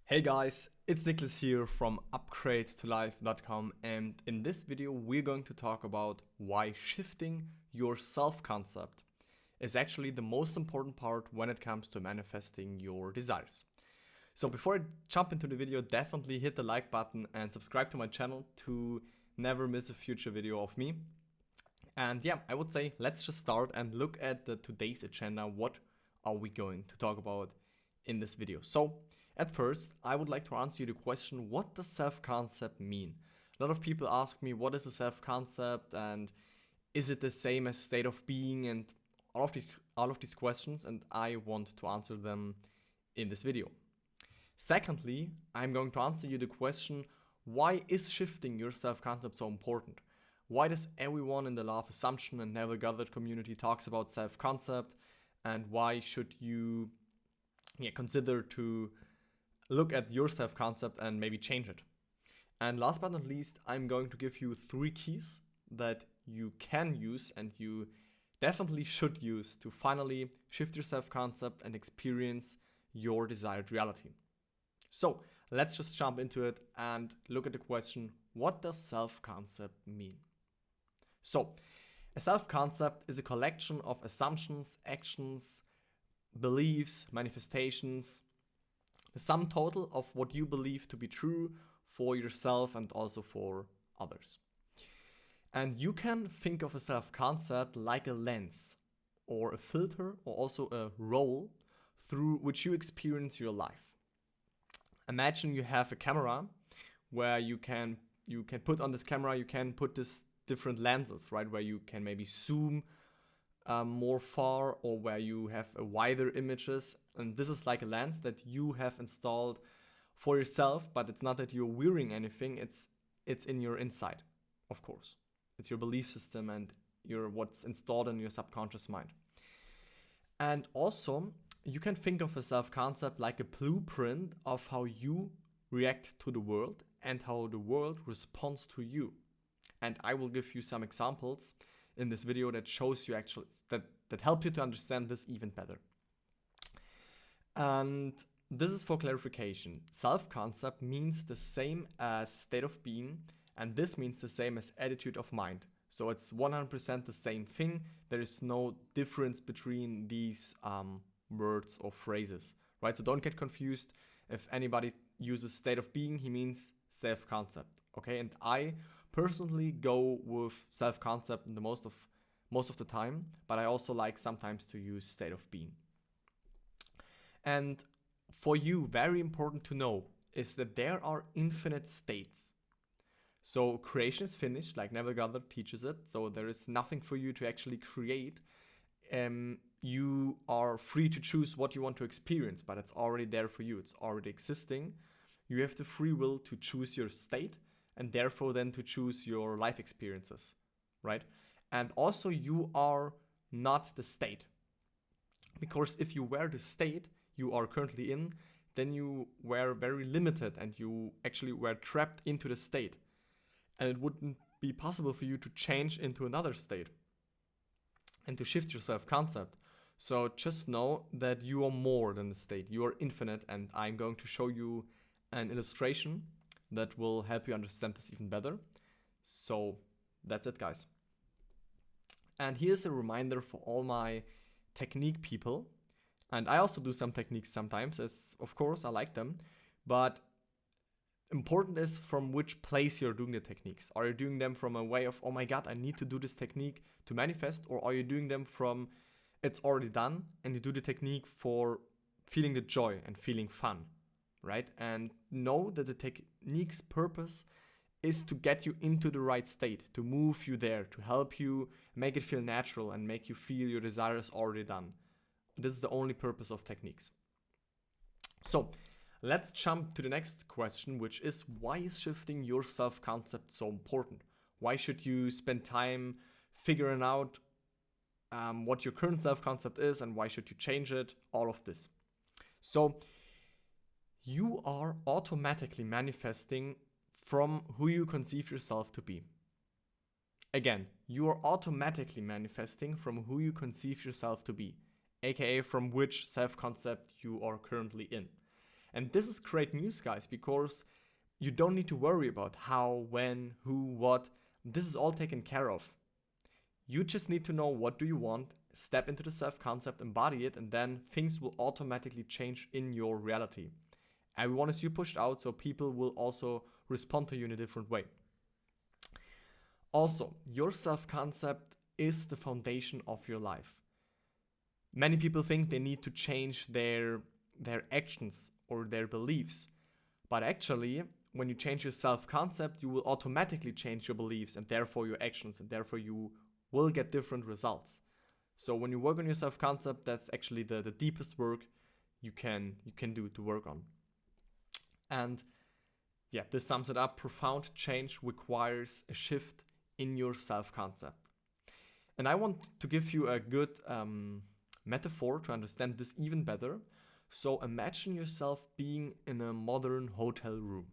Hey guys, it's Nicholas here from upgradeTolife.com, and in this video we're going to talk about why shifting your self-concept is actually the most important part when it comes to manifesting your desires. So before I jump into the video, definitely hit the like button and subscribe to my channel to never miss a future video of me. And yeah, I would say let's just start and look at today's agenda. What are we going to talk about in this video? So at first, I would like to answer you the question, what does self-concept mean? A lot of people ask me, what is a self-concept and is it the same as state of being, and all of these questions, and I want to answer them in this video. Secondly, I'm going to answer you the question, why is shifting your self-concept so important? Why does everyone in the law of assumption and Neville Goddard community talks about self-concept, and why should you consider to look at your self-concept and maybe change it? And last but not least, I'm going to give you 3 keys that you can use and you definitely should use to finally shift your self-concept and experience your desired reality. So let's just jump into it and look at the question, what does self-concept mean? So a self-concept is a collection of assumptions, actions, beliefs, manifestations, the sum total of what you believe to be true for yourself and also for others. And you can think of a self-concept like a lens or a filter or also a role through which you experience your life. Imagine you have a camera where you can put on this camera, you can put this different lenses, right? Where you can maybe zoom more far, or where you have a wider images, and this is like a lens that you have installed for yourself, but it's not that you're wearing anything, it's in your inside, of course. It's your belief system and what's installed in your subconscious mind. And also you can think of a self-concept like a blueprint of how you react to the world and how the world responds to you. And I will give you some examples in this video that shows you actually that help you to understand this even better. And this is for clarification. Self-concept means the same as state of being, and this means the same as attitude of mind. So it's 100% the same thing. There is no difference between these words or phrases, right? So don't get confused. If anybody uses state of being, he means self-concept, okay? And I personally go with self-concept in the most of the time, but I also like sometimes to use state of being. And for you, very important to know is that there are infinite states. So creation is finished, like Neville Goddard teaches it, so there is nothing for you to actually create. You are free to choose what you want to experience, but it's already there for you, it's already existing. You have the free will to choose your state, and therefore then to choose your life experiences, right? And also you are not the state. Because if you were the state you are currently in, then you were very limited and you actually were trapped into the state. And it wouldn't be possible for you to change into another state and to shift your self-concept. So just know that you are more than the state, you are infinite, and I'm going to show you an illustration that will help you understand this even better. So that's it, guys. And here's a reminder for all my technique people. And I also do some techniques sometimes, as of course I like them, but important is from which place you're doing the techniques. Are you doing them from a way of, oh my god, I need to do this technique to manifest, or are you doing them from it's already done and you do the technique for feeling the joy and feeling fun, right? And know that the technique's purpose is to get you into the right state, to move you there, to help you make it feel natural and make you feel your desire is already done. This is the only purpose of techniques. So let's jump to the next question, which is, why is shifting your self-concept so important? Why should you spend time figuring out what your current self-concept is, and why should you change it? All of this. So you are automatically manifesting from who you conceive yourself to be. Again, you are automatically manifesting from who you conceive yourself to be, aka from which self-concept you are currently in. And this is great news, guys, because you don't need to worry about how, when, who, what. This is all taken care of. You just need to know what do you want, step into the self-concept, embody it, and then things will automatically change in your reality. Everyone is you pushed out, so people will also respond to you in a different way. Also, your self-concept is the foundation of your life. Many people think they need to change their actions or their beliefs. But actually, when you change your self-concept, you will automatically change your beliefs and therefore your actions, and therefore you will get different results. So when you work on your self-concept, that's actually the deepest work you can do to work on. And yeah, this sums it up. Profound change requires a shift in your self-concept. And I want to give you a good metaphor to understand this even better. So imagine yourself being in a modern hotel room.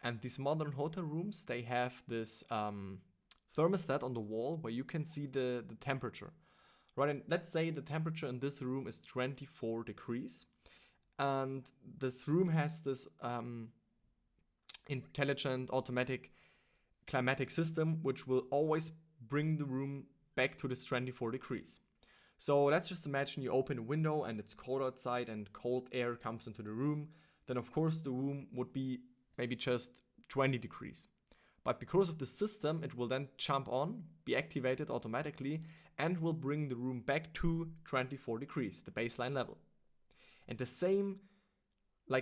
And these modern hotel rooms, they have this thermostat on the wall where you can see the temperature. Right, and let's say the temperature in this room is 24 degrees. And this room has this intelligent automatic climatic system which will always bring the room back to this 24 degrees. So let's just imagine you open a window and it's cold outside and cold air comes into the room. Then of course the room would be maybe just 20 degrees. But because of the system, it will then jump on, be activated automatically, and will bring the room back to 24 degrees, the baseline level. And the same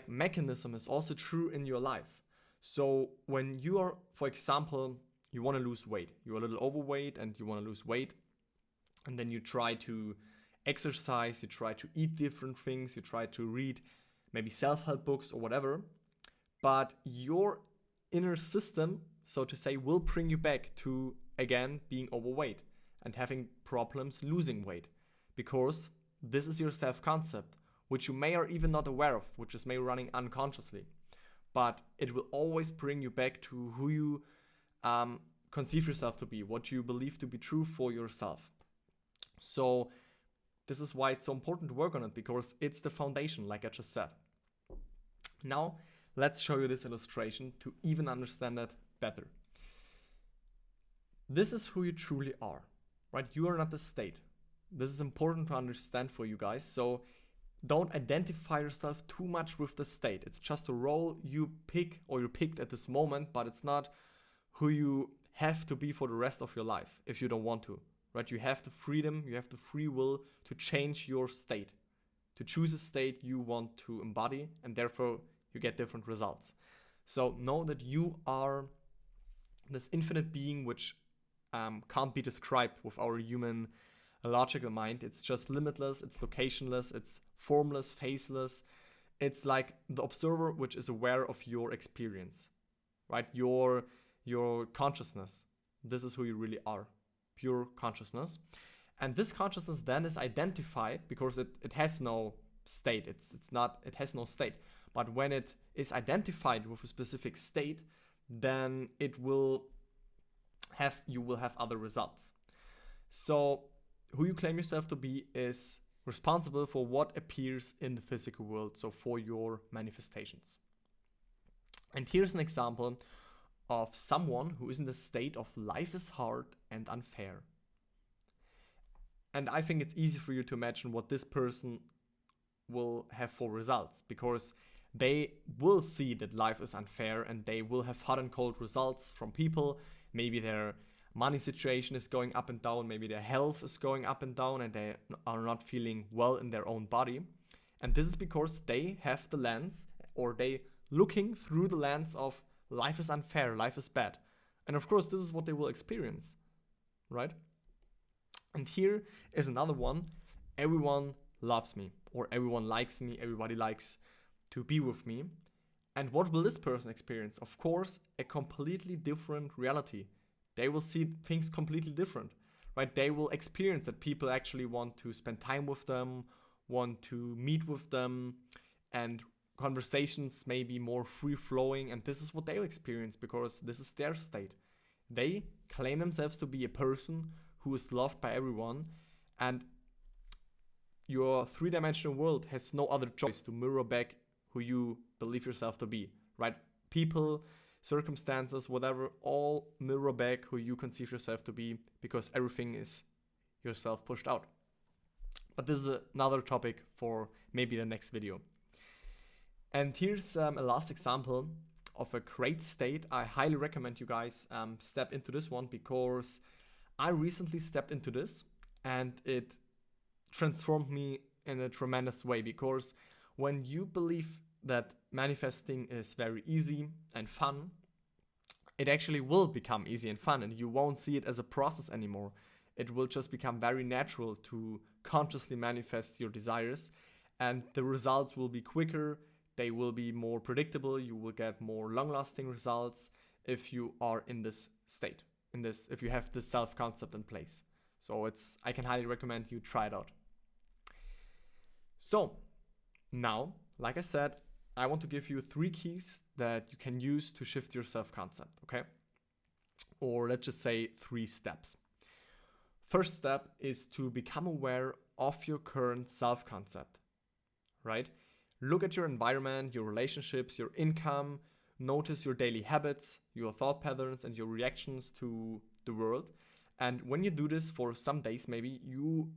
mechanism is also true in your life. So when you are, for example, you want to lose weight, you're a little overweight and you want to lose weight, and then you try to exercise, you try to eat different things, you try to read maybe self-help books or whatever, but your inner system, so to say, will bring you back to, again, being overweight and having problems losing weight, because this is your self-concept, which you may or even not aware of, which is maybe running unconsciously, but it will always bring you back to who you conceive yourself to be, what you believe to be true for yourself. So this is why it's so important to work on it, because it's the foundation, like I just said. Now, let's show you this illustration to even understand it better. This is who you truly are, right? You are not the state. This is important to understand for you guys. So don't identify yourself too much with the state. It's just a role you pick or you picked at this moment, but it's not who you have to be for the rest of your life if you don't want to, right? You have the freedom, you have the free will to change your state, to choose a state you want to embody, and therefore you get different results. So know that you are this infinite being which can't be described with our human logical mind. It's just limitless, it's locationless, it's formless, faceless. It's like the observer which is aware of your experience, right? Your consciousness. This is who you really are, pure consciousness. And this consciousness then is identified because it has no state. It has no state. But when it is identified with a specific state, then you will have other results. So who you claim yourself to be is responsible for what appears in the physical world, so for your manifestations. And here's an example of someone who is in the state of life is hard and unfair. And I think it's easy for you to imagine what this person will have for results, because they will see that life is unfair and they will have hot and cold results from people. Maybe their money situation is going up and down, maybe their health is going up and down, and they are not feeling well in their own body. And this is because they have the lens, or they looking through the lens of life is unfair, life is bad. And of course, this is what they will experience, right? And here is another one. Everyone loves me, or everyone likes me, everybody likes to be with me. And what will this person experience? Of course, a completely different reality. They will see things completely different, right? They will experience that people actually want to spend time with them, want to meet with them, and conversations may be more free-flowing. And this is what they experience because this is their state. They claim themselves to be a person who is loved by everyone, and your three-dimensional world has no other choice to mirror back who you believe yourself to be, right? People, circumstances, whatever, all mirror back who you conceive yourself to be, because everything is yourself pushed out. But this is another topic for maybe the next video. And here's a last example of a great state. I highly recommend you guys step into this one, because I recently stepped into this and it transformed me in a tremendous way. Because when you believe that manifesting is very easy and fun, it actually will become easy and fun, and you won't see it as a process anymore. It will just become very natural to consciously manifest your desires, and the results will be quicker, they will be more predictable, you will get more long-lasting results if you are in this state, if you have this self-concept in place. So I can highly recommend you try it out. So now, like I said, I want to give you 3 keys that you can use to shift your self-concept, okay? Or let's just say 3 steps. First step is to become aware of your current self-concept, right? Look at your environment, your relationships, your income, notice your daily habits, your thought patterns, and your reactions to the world. And when you do this for some days, maybe you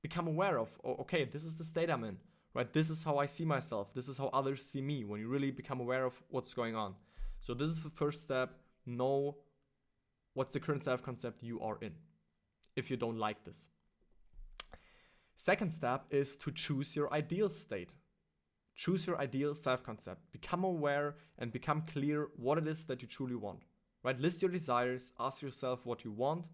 become aware of, oh, okay, this is the state I'm in, right? This is how I see myself. This is how others see me, when you really become aware of what's going on. So this is the first step. Know what's the current self-concept you are in, if you don't like this. Second step is to choose your ideal state. Choose your ideal self-concept. Become aware and become clear what it is that you truly want, right? List your desires, ask yourself what you want,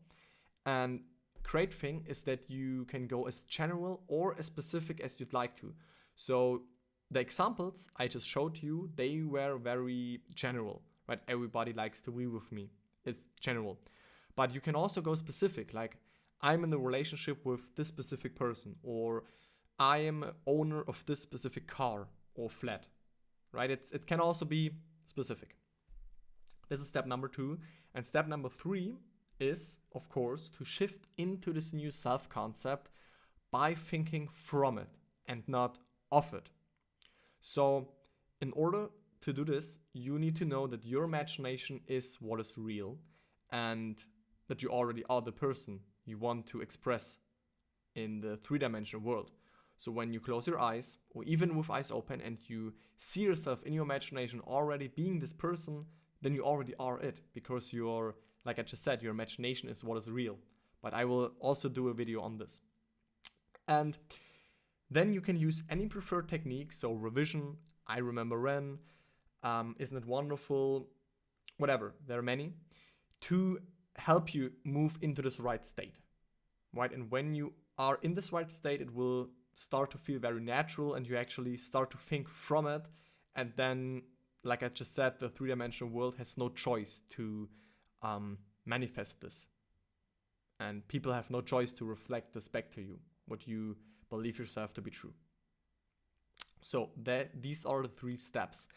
and great thing is that you can go as general or as specific as you'd like to. So the examples I just showed you, they were very general, right? Everybody likes to agree with me. It's general. But you can also go specific, like I'm in a relationship with this specific person, or I am an owner of this specific car or flat, right? It can also be specific. This is step number 2. And step number 3 is, of course, to shift into this new self-concept by thinking from it and not of it. So in order to do this, you need to know that your imagination is what is real, and that you already are the person you want to express in the 3-dimensional world. So when you close your eyes, or even with eyes open, and you see yourself in your imagination already being this person, then you already are it, because you're, like I just said, your imagination is what is real. But I will also do a video on this. And then you can use any preferred technique, so revision, I remember when, isn't it wonderful, whatever, there are many, to help you move into this right state, right? And when you are in this right state, it will start to feel very natural, and you actually start to think from it. And then, like I just said, the 3-dimensional world has no choice to manifest this. And people have no choice to reflect this back to you, what you believe yourself to be true. So these are the 3 steps.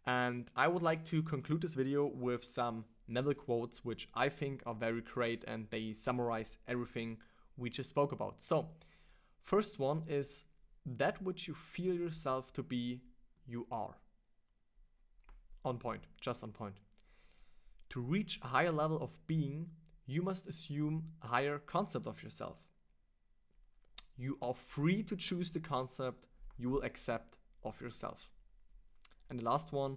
And I would like to conclude this video with some Neville quotes, which I think are very great, and they summarize everything we just spoke about. So, first one is, that which you feel yourself to be, you are. On point, just on point. To reach a higher level of being, you must assume a higher concept of yourself. You are free to choose the concept you will accept of yourself. And the last one,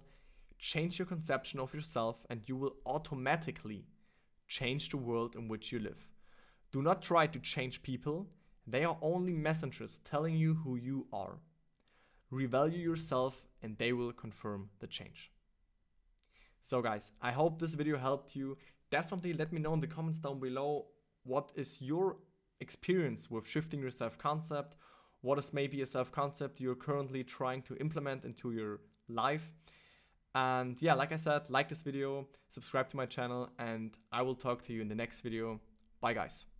change your conception of yourself, and you will automatically change the world in which you live. Do not try to change people. They are only messengers telling you who you are. Revalue yourself, and they will confirm the change. So guys, I hope this video helped you. Definitely let me know in the comments down below, what is your experience with shifting your self-concept? What is maybe a self-concept you're currently trying to implement into your life? And yeah, like I said, like this video, subscribe to my channel, and I will talk to you in the next video. Bye guys.